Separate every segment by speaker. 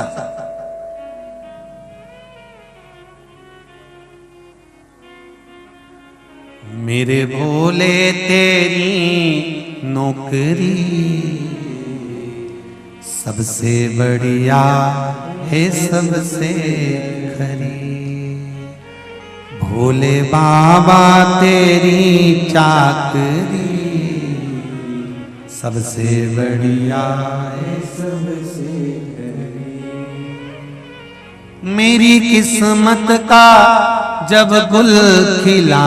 Speaker 1: सा। मेरे भोले तेरी नौकरी सबसे बढ़िया है, सबसे खरी। भोले बाबा तेरी चाकरी सबसे बढ़िया है, सबसे खरी। मेरी किस्मत का जब गुल खिला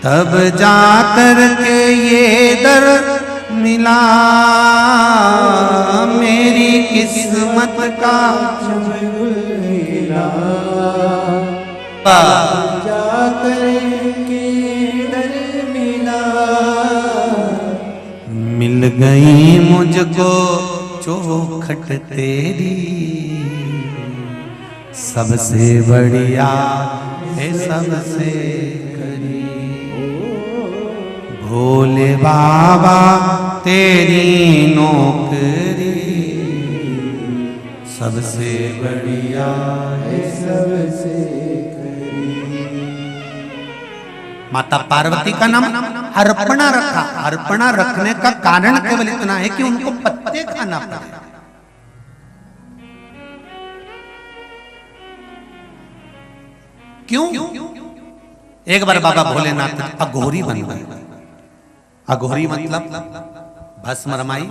Speaker 1: तब जाकर के ये दर मिला। मेरी किस्मत का जब गुल खिला जाकर के दर मिला। मिल गई मुझको चौखट तेरी सबसे बढ़िया है, सबसे करी। भोले बाबा तेरी नौकरी सबसे बढ़िया है, सबसे करी। माता पार्वती का नाम अर्पणा रखा। अर्पणा रखने का कारण केवल इतना है कि उनको पत्ते खाना पड़े। क्यों? एक बार बाबा भोलेनाथ अघोरी बन गए। अघोरी मतलब भस्म रमाई,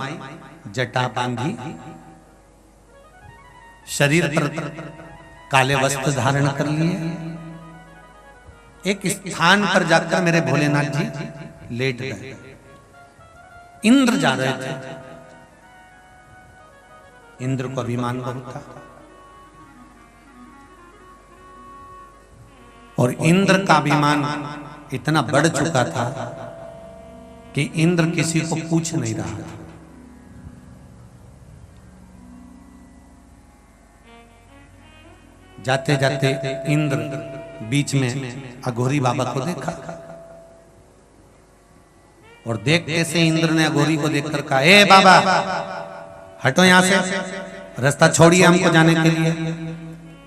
Speaker 1: जटा बांधी, शरीर पर काले वस्त्र धारण कर लिए। एक स्थान पर जाकर मेरे भोलेनाथ जी लेट गए। इंद्र जा रहे थे। इंद्र को अभिमान बहुत था और इंद्र का अभिमान इतना बढ़ चुका था कि इंद्र किसी को पूछ नहीं रहा था। जाते जाते इंद्र बीच में अघोरी बाबा को देखा और देखते से इंद्र ने अघोरी को देखकर कहा, ए बाबा हटो यहां से, रास्ता छोड़िए हमको जाने के लिए।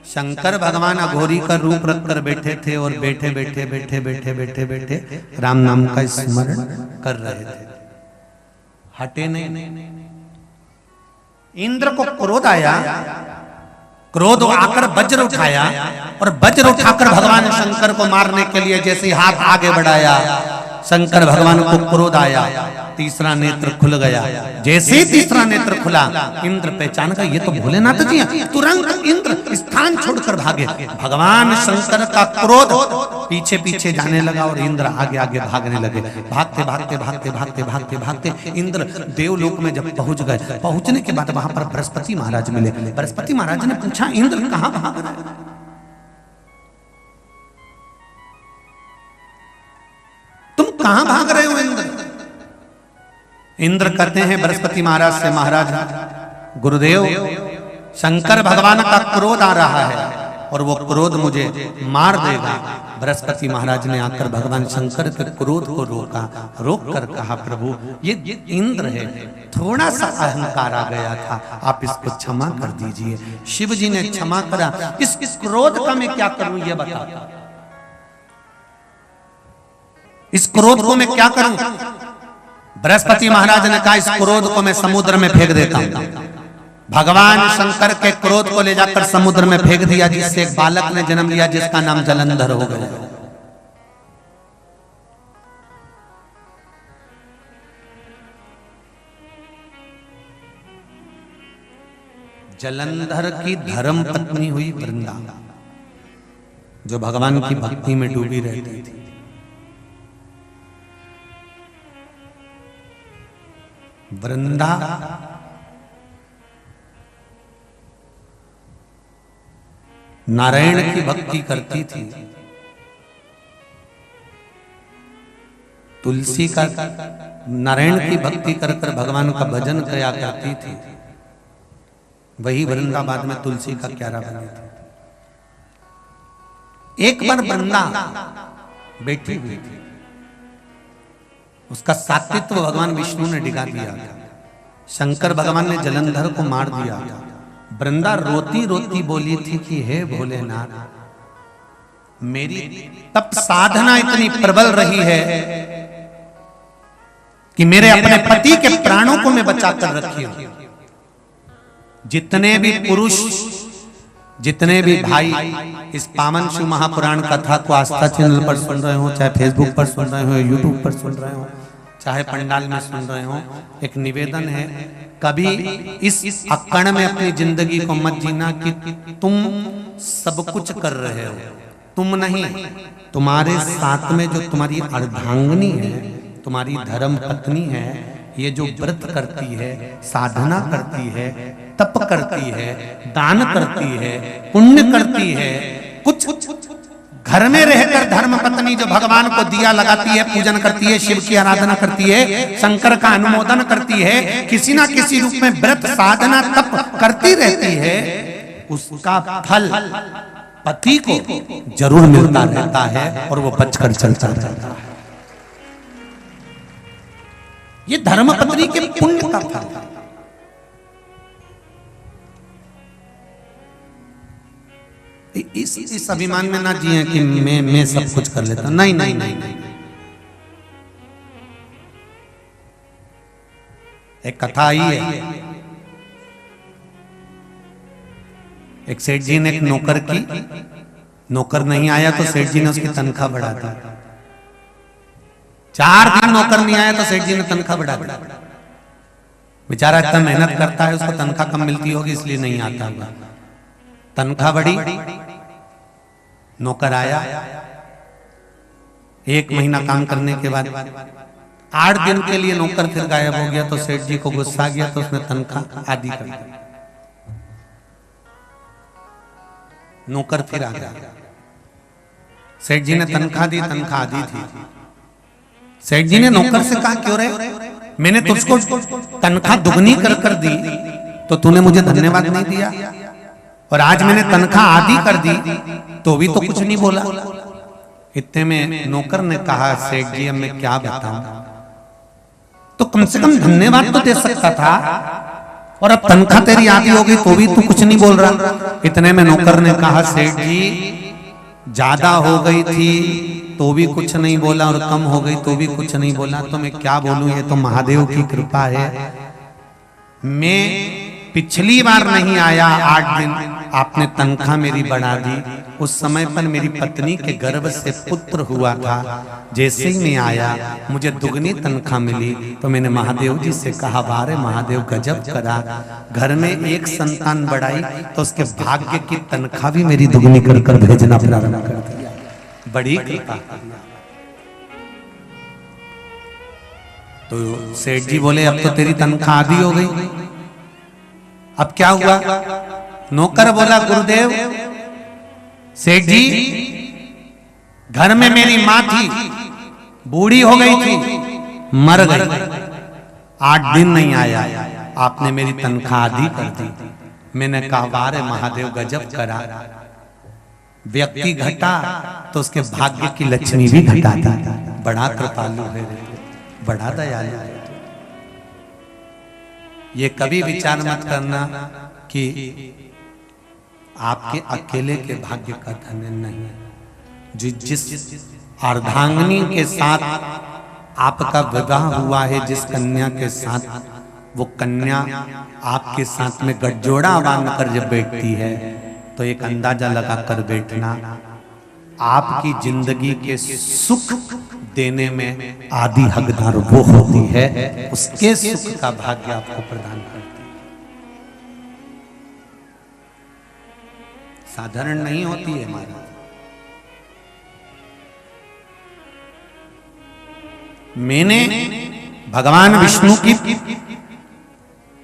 Speaker 1: शंकर भगवान अघोरी का रूप रखकर बैठे थे और बैठे बैठे बैठे बैठे बैठे बैठे राम नाम का स्मरण कर रहे थे। हटे नहीं। इंद्र को क्रोध आया। क्रोध आकर वज्र उठाया और वज्र उठाकर भगवान शंकर को मारने के लिए जैसे हाथ आगे बढ़ाया, शंकर भगवान को क्रोध आया। तीसरा नेत्र खुल गया। जैसे ही तीसरा नेत्र खुला, इंद्र पहचान गए ये तो भोलेनाथ जी हैं। तुरंत इंद्र स्थान छोड़कर भागे। भगवान शंकर का क्रोध पीछे पीछे जाने लगा और इंद्र आगे आगे भागने लगे। भागते भागते भागते भागते भागते भागते इंद्र देवलोक में जब पहुंच गए, पहुंचने के बाद वहां पर बृहस्पति महाराज मिले। बृहस्पति महाराज ने पूछा, इंद्र कहां भाग रहे? तुम कहां भाग रहे हो इंद्र? इंद्र कहते हैं बृहस्पति महाराज से, महाराज गुरुदेव शंकर भगवान का क्रोध आ रहा है और वो क्रोध मुझे मार देगा। बृहस्पति महाराज ने आकर भगवान शंकर के क्रोध को रोक कर कहा, प्रभु ये इंद्र है, थोड़ा सा अहंकार आ गया था, आप इसको क्षमा कर दीजिए। शिव जी ने क्षमा करा। इस क्रोध का मैं क्या करूं ये बता। इस क्रोध को मैं क्या करूं? बृहस्पति महाराज ने कहा, इस क्रोध को मैं समुद्र में फेंक देता हूं। भगवान शंकर के क्रोध को ले जाकर समुद्र में फेंक दिया, जिससे एक बालक ने जन्म लिया जिसका नाम जलंधर हो गया। जलंधर की धर्म पत्नी हुई वृंदा, जो भगवान की भक्ति में डूबी रहती थी। वृंदा नारायण की भक्ति करती थी। तुलसी का नारायण की भक्ति कर कर भगवान का भजन किया करती थी। वही वृंदाबाद में तुलसी का क्यारा बनी थी। एक बार वृंदा बैठी हुई थी, उसका सात्वित्व भगवान विष्णु ने डिगा दिया था। शंकर भगवान ने जलंधर को मार दिया। वृंदा रोती रोती बोली थी कि हे भोलेनाथ, मेरी तप साधना इतनी प्रबल रही है कि मेरे अपने पति के प्राणों को मैं बचा कर रखी हूं। जितने भी पुरुष, जितने भी भाई इस पावन शिव महापुराण कथा को आस्था चैनल पर सुन रहे हो, चाहे फेसबुक पर सुन रहे हो, यूट्यूब पर सुन रहे हो, चाहे पंडाल में सुन रहे हो, एक निवेदन है, कभी इस अक्कड़ में अपनी जिंदगी को मत जीना कि तुम सब कुछ कर रहे हो। तुम नहीं, तुम्हारे साथ में जो तुम्हारी अर्धांगिनी है, तुम्हारी धर्म पत्नी है, ये जो व्रत करती है, साधना करती है, तप करती है, दान करती है, पुण्य करती है, कुछ घर में रहकर धर्म पत्नी जो भगवान को दिया लगाती है, पूजन करती है, शिव की आराधना करती है, शंकर का अनुमोदन करती है, किसी ना किसी रूप में व्रत साधना तप करती रहती है, उसका फल पति को जरूर मिलता रहता है और वो बचकर चलता रहता है। ये धर्म पत्नी के पुण्य का फल है। इस अभिमान में ना जिए कि मैं सब कुछ कर लेता। नहीं नहीं नहीं, नहीं। एक कथा आई है, एक सेठ जी ने एक नौकर की, नौकर नहीं आया तो सेठ जी ने उसकी तनख्वाह बढ़ा दी। 4 दिन नौकर नहीं आया तो सेठ जी ने तनख्वाह बढ़ा दी। बेचारा इतना मेहनत करता है, उसको तनख्वाह कम मिलती होगी इसलिए नहीं आता होगा। तनख्वाह बढ़ी, नौकर आया, 1 महीना काम करने के बाद 8 दिन के लिए नौकर फिर गायब हो गया तो सेठ जी को गुस्सा गया तो उसने तनख्वाह आधी कर दी। नौकर फिर आ गया, सेठ जी ने तनख्वाह दी, तनख्वाह आधी थी। सेठ जी ने नौकर से कहा, क्यों रे, मैंने तुझको तनख्वाह दुगनी कर दी तो तूने मुझे धन्यवाद नहीं दिया, और आज मैंने तनख्वाह आधी कर दी तो भी तो कुछ नहीं बोला। इतने में नौकर ने कहा, सेठ जी अब मैं क्या बताऊं, तो कम से कम धन्यवाद तो दे सकता था, और अब तनख्वाह तेरी आधी हो गई तो भी तू कुछ नहीं बोल रहा। इतने में नौकर ने कहा, सेठ जी ज्यादा हो गई थी तो भी कुछ नहीं बोला और कम हो गई तो भी कुछ नहीं बोला, तो मैं क्या बोलूं, ये तो महादेव की कृपा है। मैं पिछली बार नहीं आया, 8 दिन आपने तनख्वाह मेरी बढ़ा दी, उस समय पर मेरी पत्नी के गर्भ से पुत्र हुआ था, जैसे ही मैं आया मुझे दुगनी तनख्वाह मिली तो मैंने महादेव जी से कहा, बारे महादेव गजब करा, घर में एक संतान बढ़ाई तो उसके भाग्य की तनख्वाह भी मेरी दुगनी कर भेजना प्रारंभ कर दिया। बड़ी कृपा। तो सेठ जी बोले, अब तो तेरी तनख्वाह आधी हो गई, अब क्या हुआ? नौकर बोला, गुरुदेव, सेठ जी घर में मेरी माँ थी, बूढ़ी हो गई थी, मर गई, 8 दिन नहीं आया, आपने मेरी तनख्वाह आधी कर दी। मैंने कहा, वारे महादेव गजब करा, व्यक्ति घटा तो उसके भाग्य की लक्ष्मी भी घटाता। बड़ा कृपालु है, बड़ा दयालु है। ये कभी विचार मत करना कि आपके अकेले के भाग्य का धन नहीं है। जिस अर्धांगिनी के साथ आपका विवाह हुआ है, जिस कन्या के साथ, वो कन्या आपके साथ में गठजोड़ा बांधकर जब बैठती है तो एक अंदाजा लगाकर बैठना, आपकी जिंदगी के सुख देने में आदि हकदार वो होती है, उसके सुख का भाग्य आपको प्रदान करती है। साधारण नहीं होती है हमारी। मैंने भगवान विष्णु की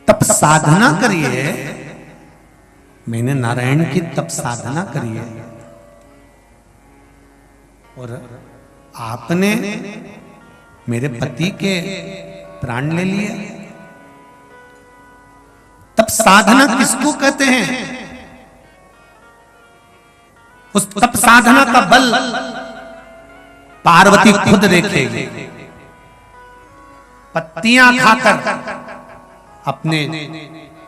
Speaker 1: तप साधना करी है, मैंने नारायण की तप साधना करी है, और आपने मेरे पति के प्राण ले लिए। तप साधना किसको कहते हैं? उस तप साधना का बल पार्वती खुद देखेगी। पत्तियां खाकर अपने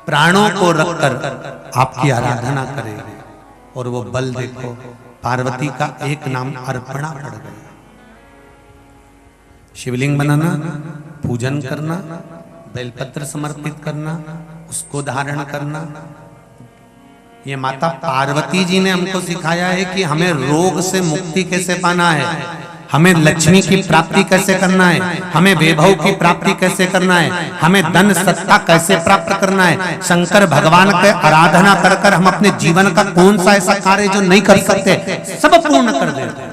Speaker 1: प्राणों को रखकर आपकी आराधना करे। और वो बल देखो, पार्वती का एक नाम अर्पणा पड़ गया। शिवलिंग बनाना, पूजन करना, बेलपत्र समर्पित करना, उसको धारण करना। ये माता पार्वती जी ने हमको सिखाया है कि हमें रोग से मुक्ति कैसे पाना है, हमें लक्ष्मी की प्राप्ति कैसे करना है, हमें वैभव की प्राप्ति कैसे करना है, हमें धन सत्ता कैसे प्राप्त करना है। शंकर भगवान के आराधना कर कर हम अपने जीवन का कौन सा ऐसा कार्य जो नहीं कर सकते सब पूर्ण कर देते हैं।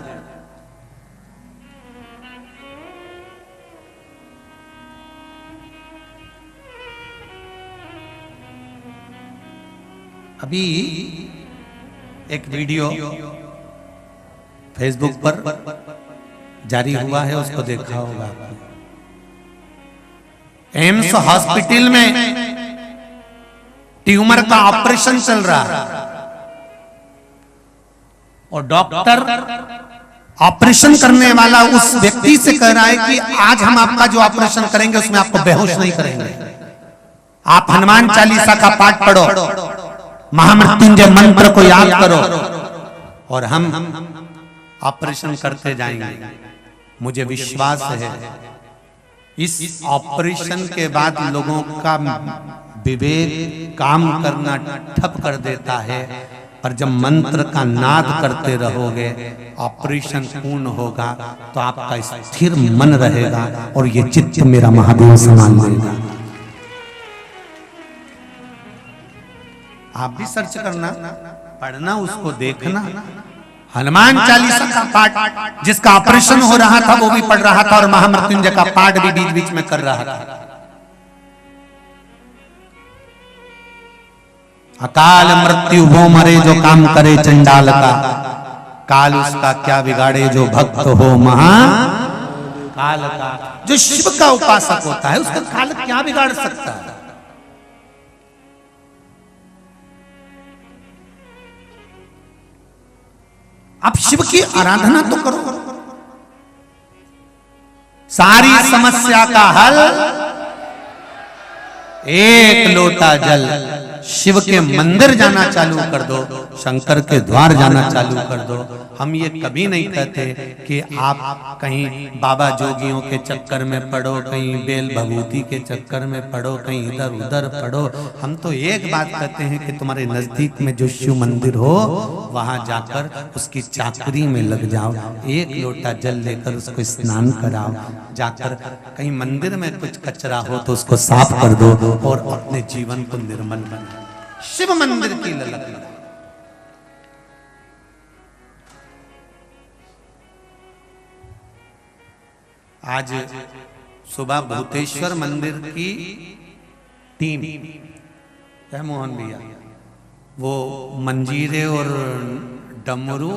Speaker 1: अभी एक वीडियो फेसबुक पर जारी हुआ है, उसको देखा होगा आपने। एम्स हॉस्पिटल में ट्यूमर का ऑपरेशन चल रहा है और डॉक्टर ऑपरेशन करने वाला उस व्यक्ति से कह रहा है कि आज हम आपका जो ऑपरेशन करेंगे उसमें आपको बेहोश नहीं करेंगे, आप हनुमान चालीसा का पाठ पढ़ो, महामृत्युंजय मंत्र को याद करो और हम ऑपरेशन करते जाएंगे। मुझे विश्वास है इस ऑपरेशन के बाद लोगों का विवेक काम करना ठप कर देता है, पर जब मंत्र का नाद करते रहोगे ऑपरेशन पूर्ण होगा तो आपका स्थिर मन रहेगा और ये चित्त मेरा महादेव समान लेगा। आप भी सर्च करना, पढ़ना, उसको देखना। हनुमान चालीसा का पाठ जिसका ऑपरेशन हो रहा था वो भी पढ़ रहा था और महामृत्युंजय का पाठ भी बीच बीच में कर रहा था। अकाल मृत्यु वो मरे जो काम करे चंडाल का, काल उसका क्या बिगाड़े जो भक्त हो महा काल का। जो शिव का उपासक होता है उसका काल क्या बिगाड़ सकता है। आप शिव की आराधना तो करो, सारी समस्या का हल एक लोटा जल। शिव के मंदिर जाना चालू कर दो, शंकर के द्वार जाना चालू कर दो। हम ये कभी नहीं कहते कि आप कहीं बाबा जोगियों के चक्कर में पढ़ो, कहीं बेल भभूति के चक्कर में पढ़ो, कहीं इधर उधर पढ़ो। हम तो एक बात कहते हैं कि तुम्हारे नजदीक में जो शिव मंदिर हो वहां जाकर उसकी चाकरी में लग जाओ, एक लोटा जल लेकर उसको स्नान कराओ, जाकर कहीं मंदिर में कुछ कचरा हो तो उसको साफ कर दो और अपने जीवन को निर्मल बनाओ। शिव मंदिर की ललक। आज सुबह भूतेश्वर मंदिर की टीम है मोहन भैया, वो मंजीरे और डमरू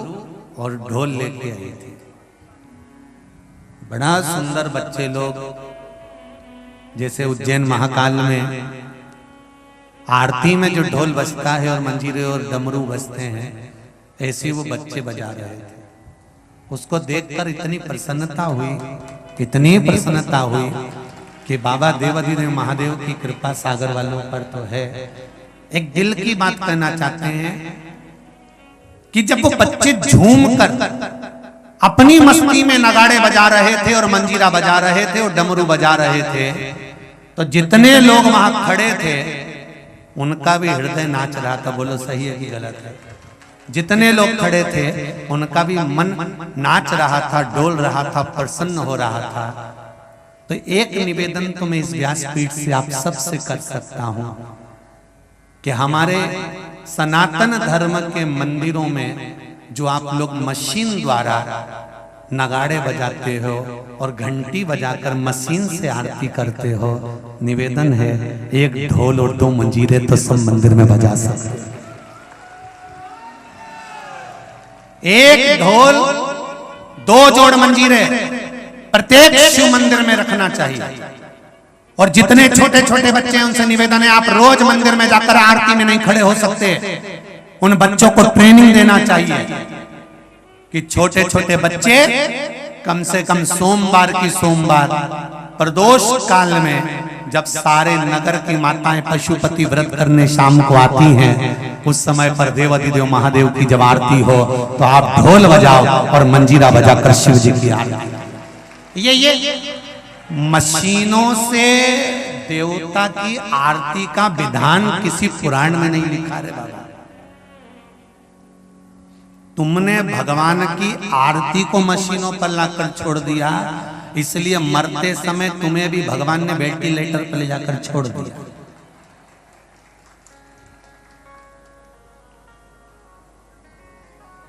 Speaker 1: और ढोल लेके आई थी। बड़ा सुंदर बच्चे लोग, जैसे उज्जैन महाकाल में आरती में जो ढोल बजता है और मंजीरे और डमरू बजते हैं, ऐसे वो बच्चे बजा रहे थे। उसको देखकर इतनी प्रसन्नता हुई, इतनी प्रसन्नता हुई कि बाबा देवाधिदेव महादेव की कृपा सागर वालों पर तो है। एक दिल की बात कहना चाहते हैं कि जब वो बच्चे झूम कर अपनी मस्ती में नगाड़े बजा रहे थे और मंजीरा बजा रहे थे और डमरू बजा रहे थे, तो जितने लोग वहां खड़े थे उनका भी हृदय नाच रहा था। बोलो सही है कि गलत है? जितने लोग खड़े थे उनका भी मन नाच रहा था, डोल रहा था, प्रसन्न हो रहा था। तो एक निवेदन तो मैं इस व्यासपीठ से आप सबसे कर सकता हूं कि हमारे सनातन धर्म के मंदिरों में जो आप लोग मशीन द्वारा नगाड़े बजाते हो और घंटी बजाकर मशीन से आरती करते हो, निवेदन है एक ढोल और दो मंजीरे तो सब मंदिर में बजा सकते। एक ढोल दो जोड़ मंजीरे प्रत्येक शिव मंदिर में रखना चाहिए। और जितने छोटे छोटे बच्चे हैं उनसे निवेदन है, आप रोज मंदिर में जाकर आरती में नहीं खड़े हो सकते, उन बच्चों को ट्रेनिंग देना चाहिए कि छोटे छोटे बच्चे कम से कम सोमवार की सोमवार प्रदोष काल में जब सारे नगर की माताएं पशुपति व्रत करने शाम को आती हैं, उस समय पर देवाधिदेव महादेव की जब आरती हो तो आप ढोल बजाओ और मंजीरा बजाकर शिव जी की आरती। ये मशीनों से देवता की आरती का विधान किसी पुराण में नहीं लिखा रे बाबा। तुमने भगवान की आरती को मशीनों पर लाकर छोड़ दिया, इसलिए मरते समय तुम्हें भी भगवान ने वेंटिलेटर पर ले जाकर छोड़ दिया।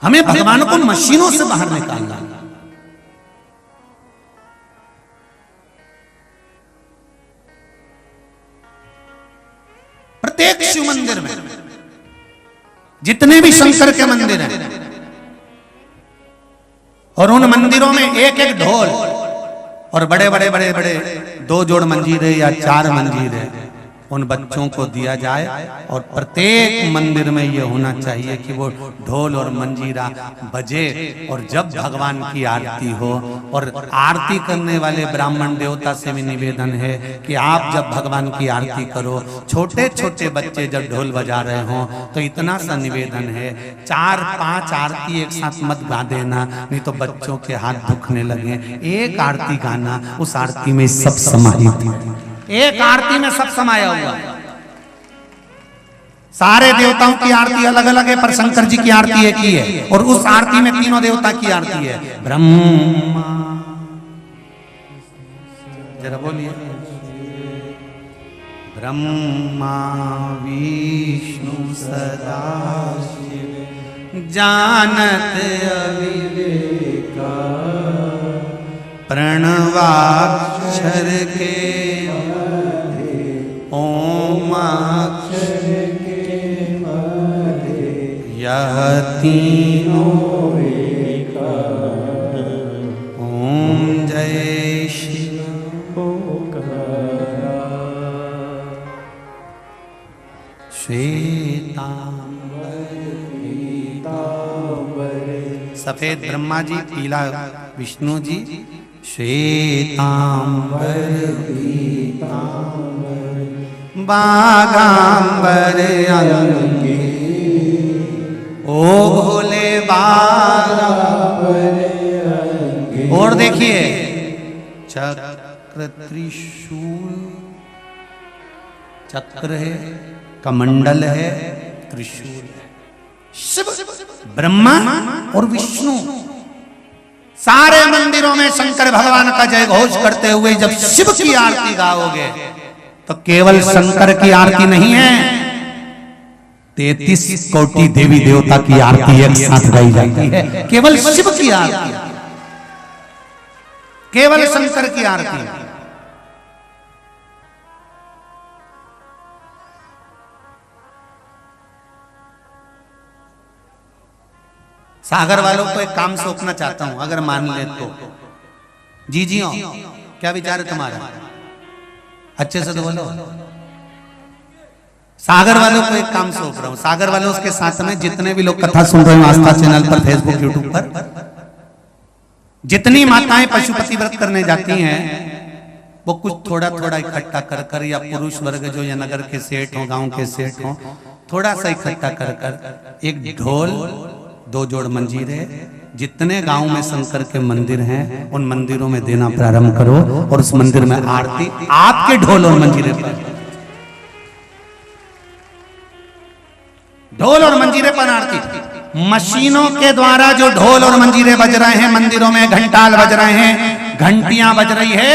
Speaker 1: हमें भगवान को मशीनों से बाहर निकालना। प्रत्येक शिव मंदिर में जितने भी शंकर के मंदिर हैं, और उन मंदिरों में एक एक ढोल और बड़े बड़े बड़े बड़े 2 जोड़ मंजीरे या 4 मंजीरे उन बच्चों को दिया जाए। और प्रत्येक मंदिर में ये होना चाहिए कि वो ढोल और मंजीरा बजे, और जब भगवान की आरती हो, और आरती करने वाले ब्राह्मण देवता से भी निवेदन है कि आप जब भगवान की आरती करो, छोटे छोटे बच्चे जब ढोल बजा रहे हों, तो इतना सा निवेदन है 4-5 आरती एक साथ मत गा देना, नहीं तो बच्चों के हाथ दुखने लगे। एक आरती गाना, उस आरती में सब समाहित है, एक आरती में सब समाया हुआ। सारे देवताओं की आरती अलग अलग है, पर शंकर जी की आरती एक ही है, और उस आरती में तीनों देवता की आरती है। ब्रह्मा, जरा बोलिए, ब्रह्मा विष्णु सदाशिव जानत अविवेका, प्रणवाक्षर के ओमाक्षर के मध्य यह तीनों एका, ओम जय शिव ओंकारा। सफेद ब्रह्मा जी, पीला विष्णु जी, श्वेतांबर पीतांबर बागांबर अंगी, ओ भोले बागांबर अंगी। और देखिए, चक्र त्रिशूल, चक्र है, कमंडल है, त्रिशूल है। शिव, ब्रह्मा और विष्णु, सारे मंदिरों में शंकर भगवान का जय घोष करते हुए जब शिव की आरती गाओगे, तो केवल शंकर की आरती नहीं है, 33 कोटि देवी देवता की आरती एक साथ गाई जाती है। केवल शिव की आरती, केवल शंकर की आरती। सागर वालों को एक काम सौंपना चाहता हूं, अगर मान ले तो। जी जी हो, क्या विचार है तुम्हारा? अच्छे से तो बोलो। सागर वालों को एक काम सौंप रहा हूं। सागर वालों, उसके साथ में जितने भी लोग कथा सुन रहे हैं आस्था चैनल पर, फेसबुक, यूट्यूब पर, जितनी माताएं पशुपति व्रत करने जाती हैं, वो कुछ थोड़ा थोड़ा इकट्ठा कर कर, या पुरुष वर्ग जो या नगर के सेठ हो, गांव के सेठ हो, थोड़ा सा इकट्ठा कर कर एक ढोल, 2 जोड़ मंजीरे, जितने गांव में शंकर के मंदिर हैं उन मंदिरों में देना प्रारंभ करो, और उस मंदिर में आरती आपके ढोल और मंजीरे पर, ढोल और मंजीरे पर आरती। मशीनों के द्वारा जो ढोल और मंजीरे बज रहे हैं, मंदिरों में घंटाल बज रहे हैं, घंटियां बज रही है,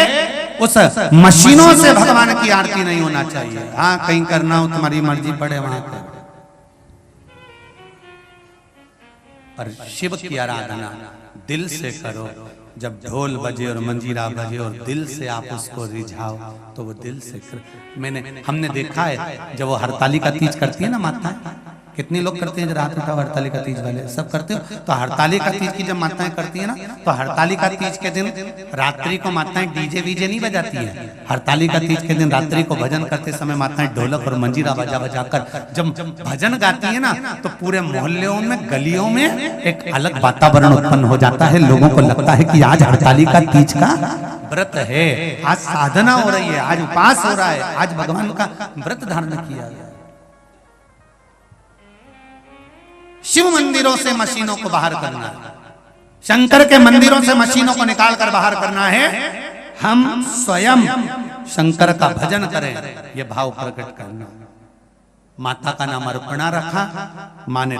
Speaker 1: उस मशीनों से भगवान की आरती नहीं होना चाहिए। हाँ, कहीं करना हो तुम्हारी मर्जी पड़े वहां पर, पर शिव की आराधना दिल से करो। जब ढोल बजे और मंजीरा बजे और दिल से आप उसको रिझाओ, तो वो दिल से हमने देखा है, जब वो हरतालिका तीज करती है ना माताएं, कितने लोग करते हैं? जो रात उठा हरतालिका तीज वाले सब करते हो। तो हरतालिका तीज की जब माताएं करती है ना, तो हरतालिका तीज के दिन रात्रि को माताएं डीजे वीजे नहीं बजाती है। हरतालिका तीज के दिन रात्रि को भजन करते समय माताएं ढोलक और मंजीरा बजा बजाकर जब भजन गाती है ना, तो पूरे मोहल्लों में, गलियों में एक अलग वातावरण उत्पन्न हो जाता है। लोगों को लगता है कि आज हरतालिका तीज का व्रत है, आज साधना हो रही है, आज उपास हो रहा है, आज भगवान का व्रत धारण किया गया। शिव मंदिरों से मशीनों को बाहर करना है, शंकर के मंदिरों से मशीनों को निकाल कर बाहर करना है। हम स्वयं शंकर का भजन करें, ये भाव प्रकट करना। माता का नाम अर्पणा रखा, माँ ने